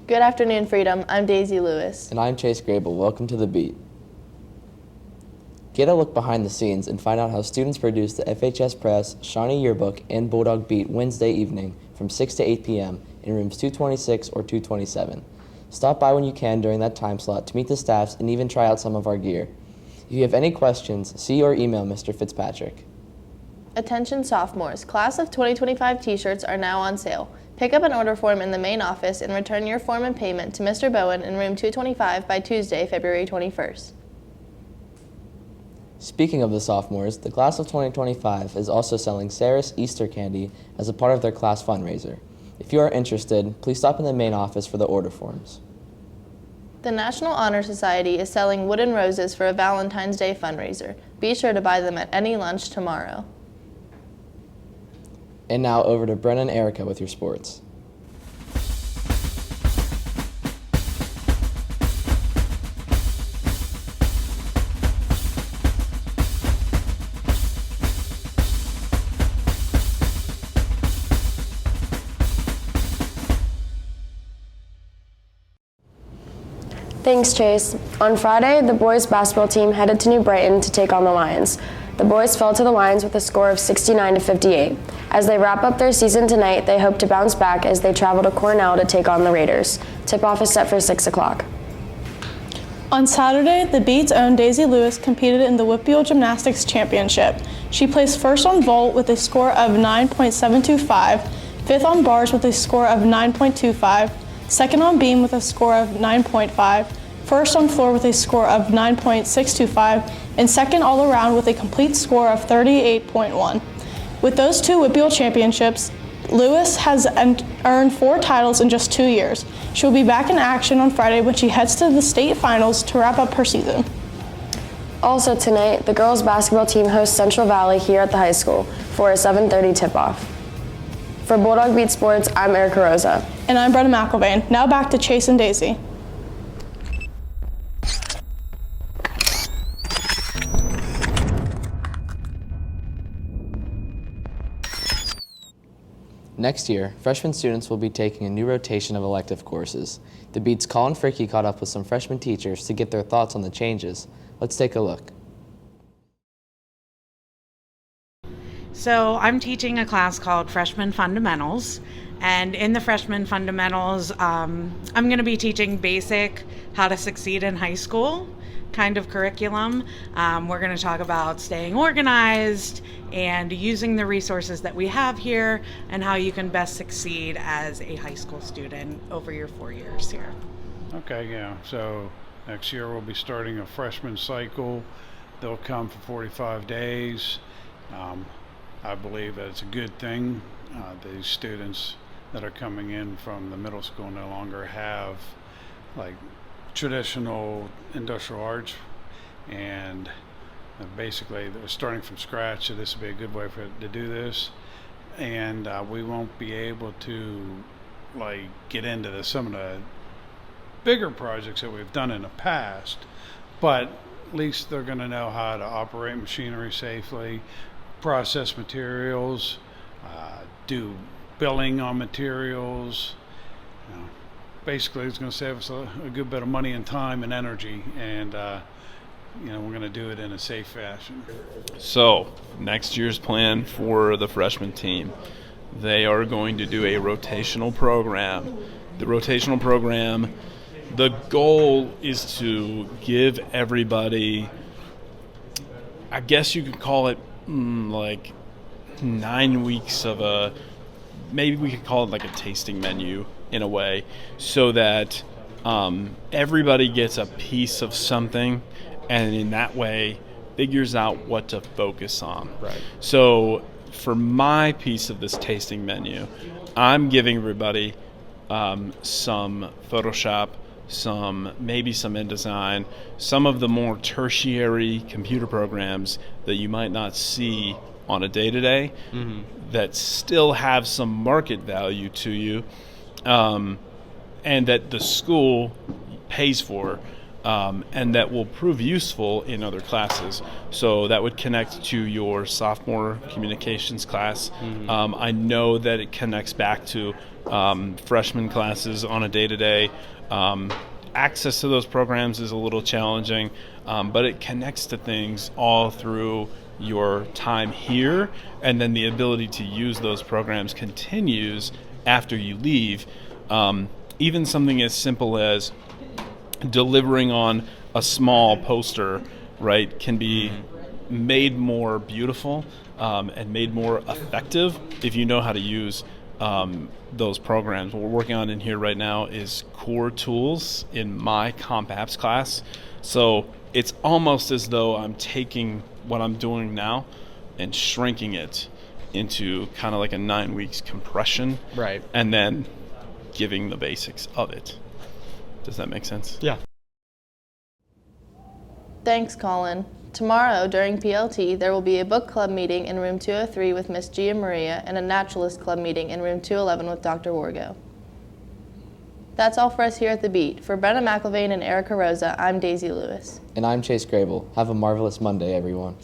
Good afternoon, Freedom. I'm Daisy Lewis. And I'm Chase Grable. Welcome to The Beat. Get a look behind the scenes and find out how students produce the FHS Press, Shawnee Yearbook, and Bulldog Beat Wednesday evening from 6 to 8 p.m. in rooms 226 or 227. Stop by when you can during that time slot to meet the staffs and even try out some of our gear. If you have any questions, see or email Mr. Fitzpatrick. Attention sophomores, class of 2025 t-shirts are now on sale. Pick up an order form in the main office and return your form and payment to Mr. Bowen in room 225 by Tuesday, February 21st. Speaking of the sophomores, the class of 2025 is also selling Saris Easter candy as a part of their class fundraiser. If you are interested, please stop in the main office for the order forms. The National Honor Society is selling wooden roses for a Valentine's Day fundraiser. Be sure to buy them at any lunch tomorrow. And now over to Brenna and Erica with your sports. Thanks, Chase. On Friday, the boys basketball team headed to New Brighton to take on the Lions. The boys fell to the Lions with a score of 69-58. As they wrap up their season tonight, they hope to bounce back as they travel to Cornell to take on the Raiders. Tip-off is set for 6 o'clock. On Saturday, the Beat's own Daisy Lewis competed in the Whitfield Gymnastics Championship. She placed first on vault with a score of 9.725, fifth on bars with a score of 9.25, second on beam with a score of 9.5, first on floor with a score of 9.625, and second all around with a complete score of 38.1. With those two Whitfield championships, Lewis has earned 4 titles in just 2 years. She will be back in action on Friday when she heads to the state finals to wrap up her season. Also tonight, the girls basketball team hosts Central Valley here at the high school for a 7:30 tip-off. For Bulldog Beat Sports, I'm Erica Rosa. And I'm Brenna McElvain. Now back to Chase and Daisy. Next year, freshman students will be taking a new rotation of elective courses. The Beat's Colin Fricky caught up with some freshman teachers to get their thoughts on the changes. Let's take a look. So I'm teaching a class called Freshman Fundamentals, and in the Freshman Fundamentals, I'm going to be teaching basic how to succeed in high school kind of curriculum. We're going to talk about staying organized and using the resources that we have here and how you can best succeed as a high school student over your 4 years here. Okay, yeah. So next year we'll be starting a freshman cycle. They'll come for 45 days. I believe that it's a good thing. These students that are coming in from the middle school no longer have like traditional industrial arts, and basically they're starting from scratch, so this will be a good way for it to do this. And we won't be able to like get into some of the bigger projects that we've done in the past, but at least they're going to know how to operate machinery safely, process materials, do billing on materials. Basically, it's going to save us a good bit of money and time and energy, and we're going to do it in a safe fashion. So, next year's plan for the freshman team, they are going to do a rotational program. The rotational program, the goal is to give everybody, I guess you could call it like 9 weeks of maybe we could call it like a tasting menu in a way, so that everybody gets a piece of something and in that way figures out what to focus on. Right. So for my piece of this tasting menu, I'm giving everybody some Photoshop, maybe some InDesign, some of the more tertiary computer programs that you might not see on a day-to-day that still have some market value to you, and that the school pays for, and that will prove useful in other classes. So that would connect to your sophomore communications class. I know that it connects back to freshman classes on a day-to-day. Access to those programs is a little challenging, but it connects to things all through your time here, and then the ability to use those programs continues after you leave. Even something as simple as delivering on a small poster, right, can be made more beautiful and made more effective if you know how to use those programs. What we're working on in here right now is core tools in my Comp Apps class. So it's almost as though I'm taking what I'm doing now and shrinking it into kind of like a 9 weeks compression. Right. And then giving the basics of it. Does that make sense? Yeah. Thanks, Colin. Tomorrow, during PLT, there will be a book club meeting in room 203 with Miss Gia Maria and a naturalist club meeting in room 211 with Dr. Wargo. That's all for us here at The Beat. For Brenna McIlvain and Erica Rosa, I'm Daisy Lewis. And I'm Chase Grable. Have a marvelous Monday, everyone.